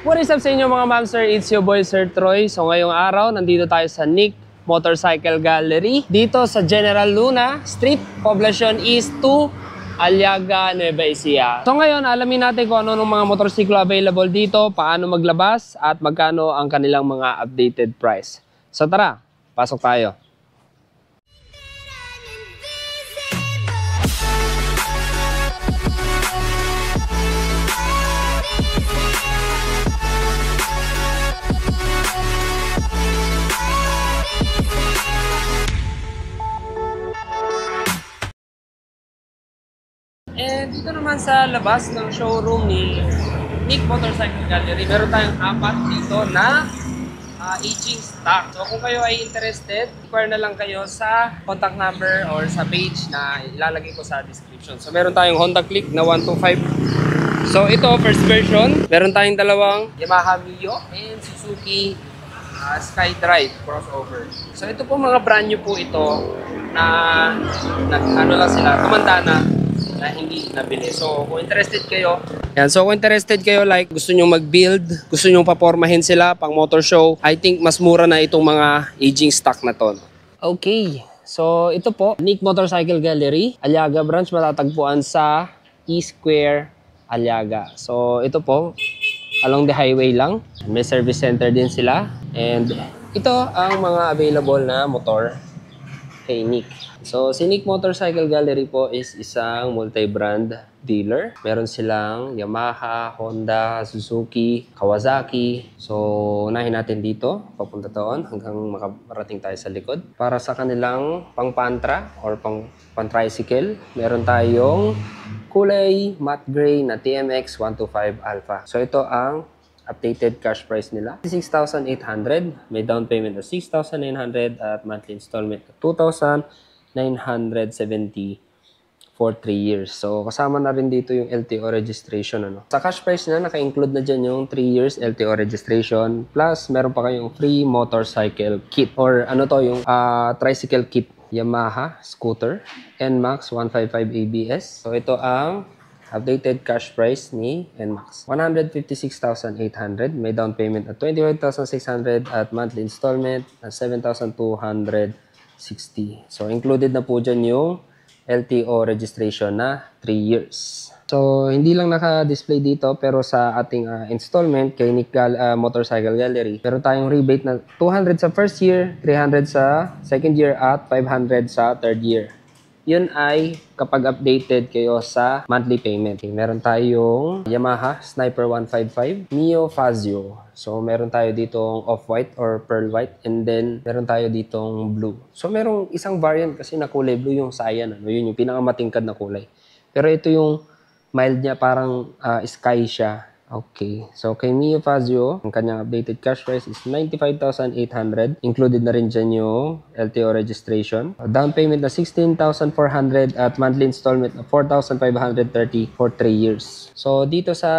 What is up sa inyo mga ma'am sir? It's your boy Sir Troy. So ngayong araw, nandito tayo sa Nick Motorcycle Gallery. Dito sa General Luna Street, Poblacion East 2, Aliaga, Nueva Ecija. So ngayon, alamin natin kung ano ng mga motorsiklo available dito, paano maglabas, at magkano ang kanilang mga updated price. So tara, pasok tayo. And dito naman sa labas ng showroom ni Nick Motorcycle Gallery, meron tayong apat dito na aging stock. So kung kayo ay interested, inquire na lang kayo sa contact number or sa page na ilalagay ko sa description. So meron tayong Honda Click na 125. So ito, first version. Meron tayong dalawang Yamaha Mio and Suzuki SkyDrive crossover. So ito po mga brand new po ito na ano lang sila, tumanda na hindi nabili. So, kung interested kayo, yan. So, kung interested kayo, like, gusto nyo mag-build, gusto nyo papormahin sila pang motor show, I think mas mura na itong mga aging stock na to. Okay. So, ito po, Nick Motorcycle Gallery, Aliaga branch, matatagpuan sa E-Square, Aliaga. So, ito po, along the highway lang. May service center din sila. And, ito ang mga available na motor kay Nick. So, si Nick Motorcycle Gallery po is isang multi-brand dealer. Meron silang Yamaha, Honda, Suzuki, Kawasaki. So, unahin natin dito, papunta doon hanggang makarating tayo sa likod. Para sa kanilang pang-pantra or pang-tricycle, meron tayong kulay matte gray na TMX 125 Alpha. So, ito ang updated cash price nila. 6,800. May down payment of 6,900 at monthly installment of 2,970 for 3 years. So, kasama na rin dito yung LTO registration. Ano? Sa cash price na, naka-include na dyan yung 3 years LTO registration. Plus, meron pa kayong free motorcycle kit. Or ano to, yung tricycle kit. Yamaha scooter NMAX 155 ABS. So, ito ang updated cash price ni NMAX. 156,800. May down payment at 25,600 at monthly installment at 7,260. So, included na po dyan yung LTO registration na 3 years. So, hindi lang naka-display dito pero sa ating installment kay Nick Motorcycle Gallery, meron tayong rebate na 200 sa first year, 300 sa second year at 500 sa third year. Yun ay kapag updated kayo sa monthly payment. Meron tayong Yamaha Sniper 155, Mio Fazio. So, meron tayo ditong off-white or pearl white. And then, meron tayo ditong blue. So, merong isang variant kasi na kulay blue yung Cyan. Ano? Yun yung pinakamatingkad na kulay. Pero ito yung mild niya, parang sky siya. Okay. So, kay Mio Fazio, ang kanyang updated cash price is 95,800. Included na rin dyan yung LTO registration. Down payment na 16,400 at monthly installment na 4,530 for 3 years. So, dito sa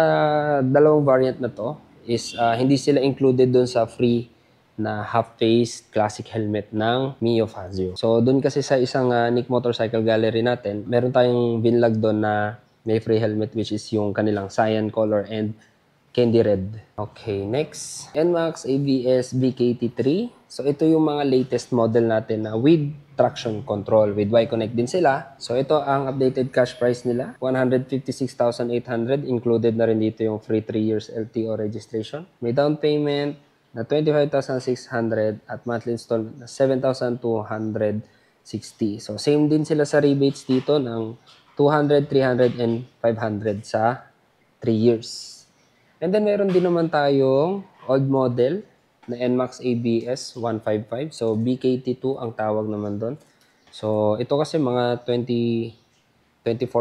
dalawang variant na to is hindi sila included dun sa free na half-face classic helmet ng Mio Fazio. So, dun kasi sa isang Nick Motorcycle Gallery natin, meron tayong binlog dun na may free helmet which is yung kanilang cyan color and candy red. Okay, next. NMAX ABS BKT3. So, ito yung mga latest model natin na with traction control. With Y-Connect din sila. So, ito ang updated cash price nila. 156,800. Included na rin dito yung free 3 years LTO registration. May down payment na 25,600 at monthly installment na 7,260. So, same din sila sa rebates dito ng 200, 300, and 500 sa 3 years. And then, meron din naman tayong old model na NMAX ABS 155. So, BKT2 ang tawag naman doon. So, ito kasi mga 2024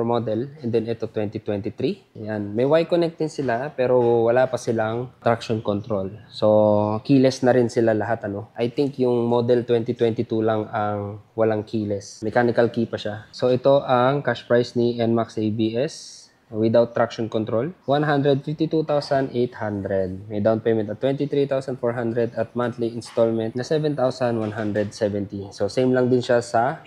model. And then, ito 2023. Ayan. May Y-Connect din sila, pero wala pa silang traction control. So, keyless na rin sila lahat. Ano? I think yung model 2022 lang ang walang keyless. Mechanical key pa siya. So, ito ang cash price ni NMAX ABS without traction control. 152,800. May down payment at 23,400 at monthly installment na 7,170. So, same lang din siya sa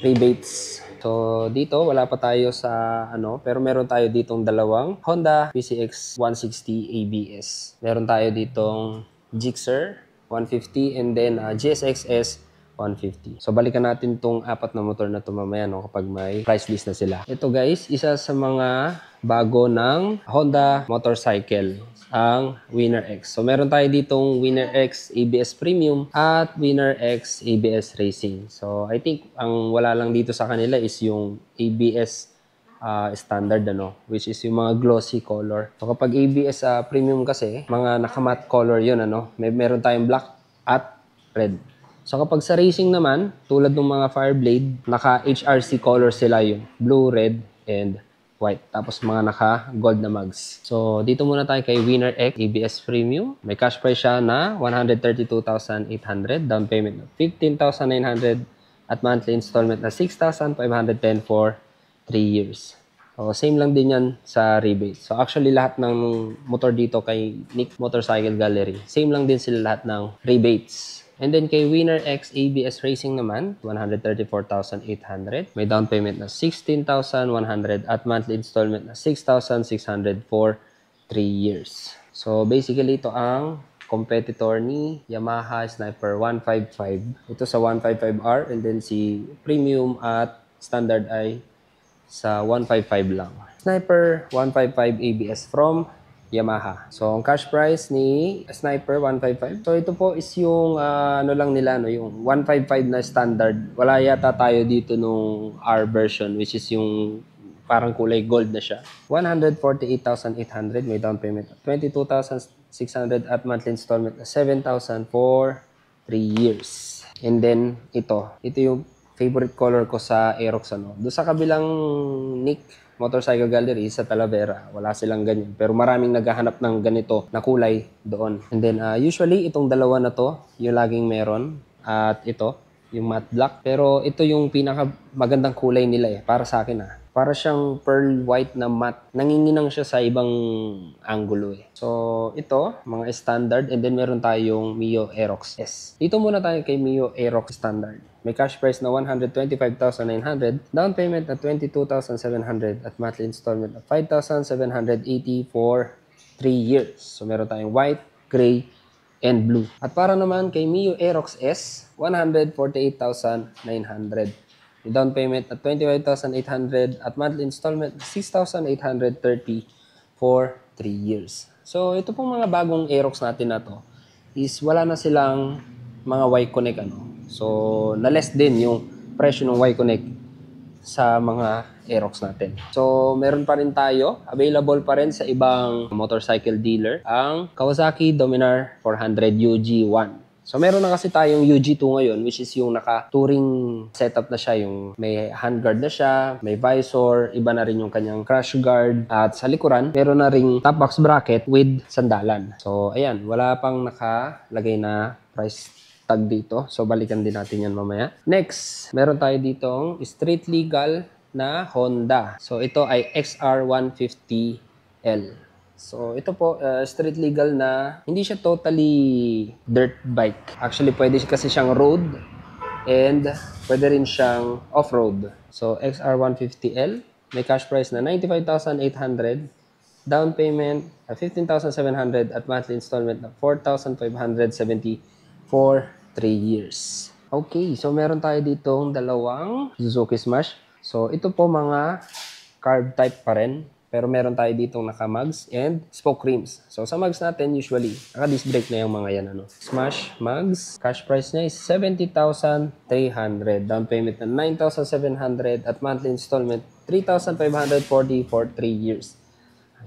rebates. So, dito, wala pa tayo sa pero meron tayo ditong dalawang Honda PCX 160 ABS. Meron tayo ditong Gixxer 150 and then GSX-S 150. So, balikan natin tong apat na motor na ito mamaya kapag may price list na sila. Ito guys, isa sa mga bago ng Honda motorcycle, ang Winner X. So, meron tayo ditong Winner X ABS Premium at Winner X ABS Racing. So, I think ang wala lang dito sa kanila is yung ABS standard, which is yung mga glossy color. So, kapag ABS Premium kasi, mga naka-matte color yun, meron tayong black at red. So, kapag sa racing naman, tulad ng mga Fireblade, naka-HRC color sila yung blue, red, and white. Tapos mga naka-gold na mags. So, dito muna tayo kay Winner X ABS Premium. May cash price siya na 132,800. Down payment na 15,900 at monthly installment na 6,510 for 3 years. So, same lang din yan sa rebate. So, actually, lahat ng motor dito kay Nick Motorcycle Gallery, same lang din sila lahat ng rebates. And then kay Winner X ABS Racing naman, 134,800. May down payment na 16,100 at monthly installment na 6,600 for 3 years. So basically ito ang competitor ni Yamaha Sniper 155. Ito sa 155R and then si Premium at Standard ay sa 155 lang. Sniper 155 ABS from Yamaha. So, ang cash price ni Sniper 155. So, ito po is yung lang nila, yung 155 na standard. Wala yata tayo dito nung R version, which is yung parang kulay gold na siya. 148,800 may down payment. 22,600 at monthly installment na 7,000 for 3 years. And then, ito yung favorite color ko sa Aerox. Doon sa kabilang Nick Motorcycle Gallery sa Talavera, wala silang ganyan. Pero maraming naghahanap ng ganito na kulay doon. And then, usually, itong dalawa na to, yung laging meron. At ito, yung matte black. Pero ito yung pinaka magandang kulay nila para sa akin Para siyang pearl white na matte. Nanginginang siya sa ibang angulo So, ito, mga standard. And then, meron tayong Mio Aerox S. Dito muna tayo kay Mio Aerox Standard. May cash price na 125,900, down payment na 22,700 at monthly installment na 5,780 for 3 years. So, meron tayong white, gray, and blue. At para naman kay Mio Aerox S, 148,900. May down payment na 25,800 at monthly installment na 6,830 for 3 years. So, ito pong mga bagong Aerox natin na to is wala na silang mga Y-Connect So, na-less din yung presyo ng Y-Connect sa mga Aerox natin. So, meron pa rin tayo. Available pa rin sa ibang motorcycle dealer ang Kawasaki Dominar 400 UG1. So, meron na kasi tayong UG2 ngayon, which is yung naka-touring setup na siya. Yung may handguard na siya, may visor, iba na rin yung kanyang crash guard. At sa likuran, meron na ring top box bracket with sandalan. So, ayan, wala pang nakalagay na price tag dito. So, balikan din natin yan mamaya. Next, meron tayo ditong street legal na Honda. So, ito ay XR150L. So, ito po, street legal na hindi siya totally dirt bike. Actually, pwede kasi siyang road and pwede rin siyang off-road. So, XR150L, may cash price na 95,800, down payment 15,700 at monthly installment na 4,570 for 3 years. Okay, so meron tayo ditong dalawang Suzuki Smash. So, ito po mga carb type pa rin. Pero meron tayo ditong naka-mugs and spoke rims. So, sa mugs natin, usually, naka-disc brake na yung mga yan. Smash mugs. Cash price niya is 70,300. Down payment na 9,700 at monthly installment 3,540 for 3 years.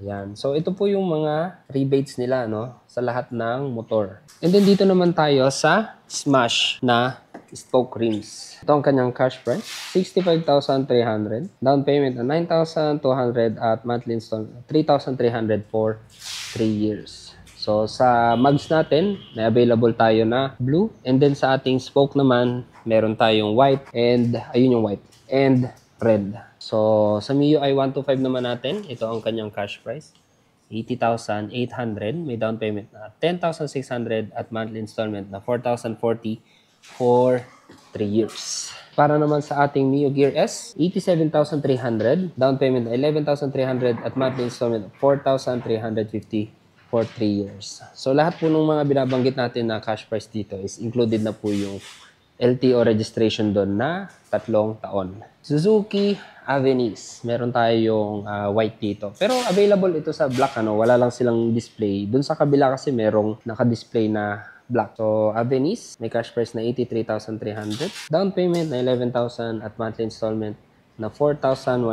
Ayan. So, ito po yung mga rebates nila sa lahat ng motor. And then, dito naman tayo sa Smash na spoke rims. Ito ang kanyang cash price, 65,300. Down payment na 9,200 at monthly installment 3,300 for 3 years. So, sa mugs natin, may available tayo na blue. And then, sa ating spoke naman, meron tayong white and, ayun yung white, and red. So, sa MIUI 125 naman natin, ito ang kanyang cash price. 80,800. May down payment na 10,600 at monthly installment na 4,040 for 3 years. Para naman sa ating Mio Gear S, 87,300, down payment na 11,300 at monthly installment of 4,350 for 3 years. So lahat po ng mga binabanggit natin na cash price dito is included na po yung LTO registration doon na 3 taon. Suzuki Avenis. Meron tayong white dito. Pero available ito sa black. Wala lang silang display. Doon sa kabila kasi merong naka-display na black. So Avenis, may cash price na 83,300. Down payment na 11,000 at monthly installment na 4,150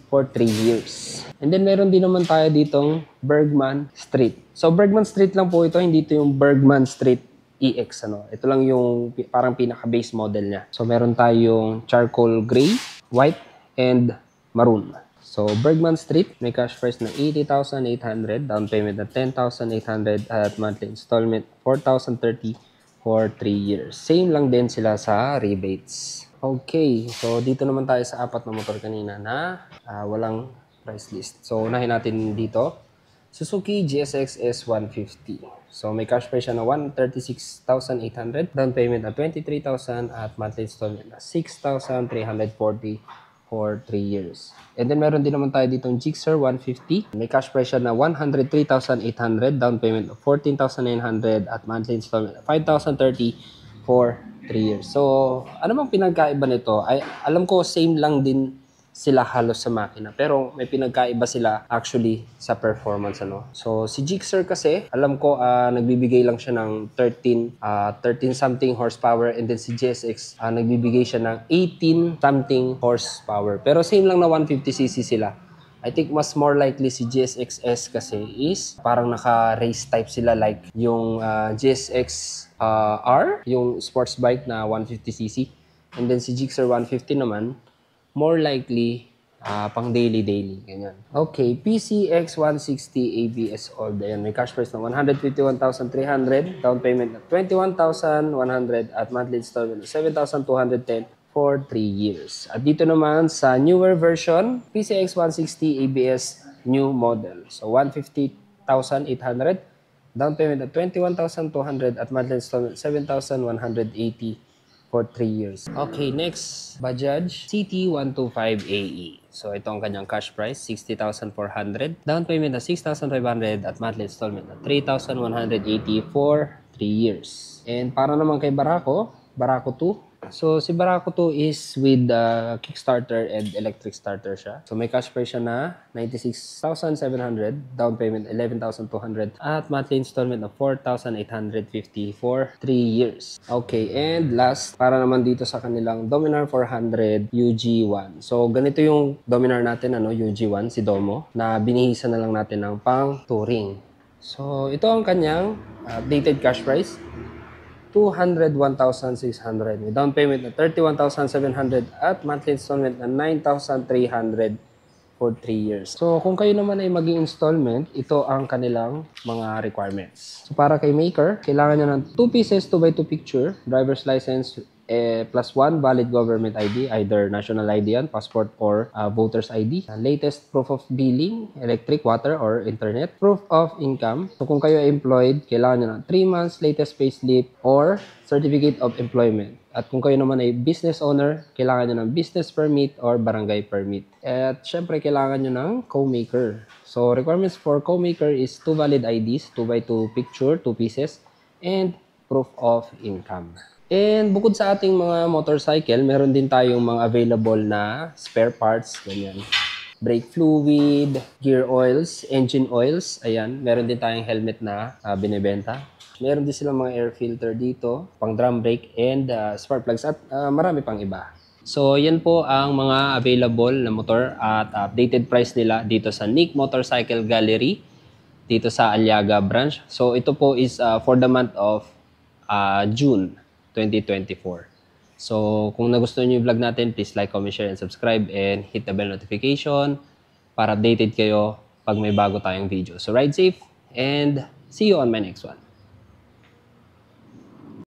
for 3 years. And then meron din naman tayo ditong Bergman Street. So Bergman Street lang po ito, hindi ito yung Bergman Street EX. Ito lang yung parang pinaka-base model niya. So meron tayong charcoal gray, white, and maroon. So Bergman Street, may cash price na 80,800, down payment na 10,800 at monthly installment 4,030 for 3 years. Same lang din sila sa rebates. Okay, so dito naman tayo sa 4 na motor kanina na walang price list. So unahin natin dito, Suzuki GSX S150. So may cash price siya na 136,800, down payment na 23,000 at monthly installment na 6,340 for 3 years. And then meron din naman tayo ditong Gixxer 150. May cash price siya na 103,800, down payment of 14,900 at monthly installment na 5,030 for 3 years. So, ano bang pinagkaiba nito? Ay, alam ko same lang din sila halos sa makina. Pero may pinagkaiba sila actually sa performance. So, si Gixxer kasi, alam ko nagbibigay lang siya ng 13 something horsepower. And then si GSX, nagbibigay siya ng 18 something horsepower. Pero same lang na 150cc sila. I think mas more likely si GSX-S kasi is parang naka-race type sila like yung GSX R, yung sports bike na 150cc. And then si Gixxer 150 naman, more likely pang daily, ganyan. Okay, PCX 160 ABS old. Ayan, may cash price na 151,300, down payment na 21,100 at monthly installment na 7,210 for 3 years. At dito naman sa newer version, PCX 160 ABS new model. So 150,800, down payment na 21,200 at monthly installment 7,180 for 3 years. Okay, next, Bajaj CT125AE. So ito ang kanyang cash price, 60,400. Down payment na 6,500 at monthly installment na 3,180 for 3 years. And para naman kay Barako 2. So si Barako 2 is with Kickstarter and electric starter siya. So may cash price siya na 96,700, down payment 11,200 at monthly installment na 4,850 for 3 years. Okay, and last, para naman dito sa kanilang Dominar 400 UG1. So ganito yung Dominar natin, UG1, si Domo, na binihisan na lang natin ng pang touring. So ito ang kanyang updated cash price, 201,600. May down payment na 31,700 at monthly installment na 9,300 for 3 years. So, kung kayo naman ay maging installment, ito ang kanilang mga requirements. So, para kay maker, kailangan niya ng 2 pieces, 2x2 picture, driver's license, plus 1 valid government ID, either national ID yan, passport or voter's ID. Latest proof of billing, electric, water, or internet. Proof of income. So kung kayo ay employed, kailangan nyo ng 3 months latest payslip or certificate of employment. At kung kayo naman ay business owner, kailangan nyo ng business permit or barangay permit. At syempre, kailangan nyo ng co-maker. So requirements for co-maker is 2 valid IDs, 2x2 picture, 2 pieces, and proof of income. And bukod sa ating mga motorcycle, meron din tayong mga available na spare parts, ganyan. Brake fluid, gear oils, engine oils, ayan. Meron din tayong helmet na binibenta. Meron din silang mga air filter dito, pang drum brake, and spark plugs, at marami pang iba. So, yan po ang mga available na motor at updated price nila dito sa Nick Motorcycle Gallery, dito sa Aliaga branch. So, ito po is for the month of June 2024. So, kung nagustuhan niyo yung vlog natin, please like, comment, share, and subscribe, and hit the bell notification para updated kayo pag may bago tayong video. So, ride safe, and see you on my next one.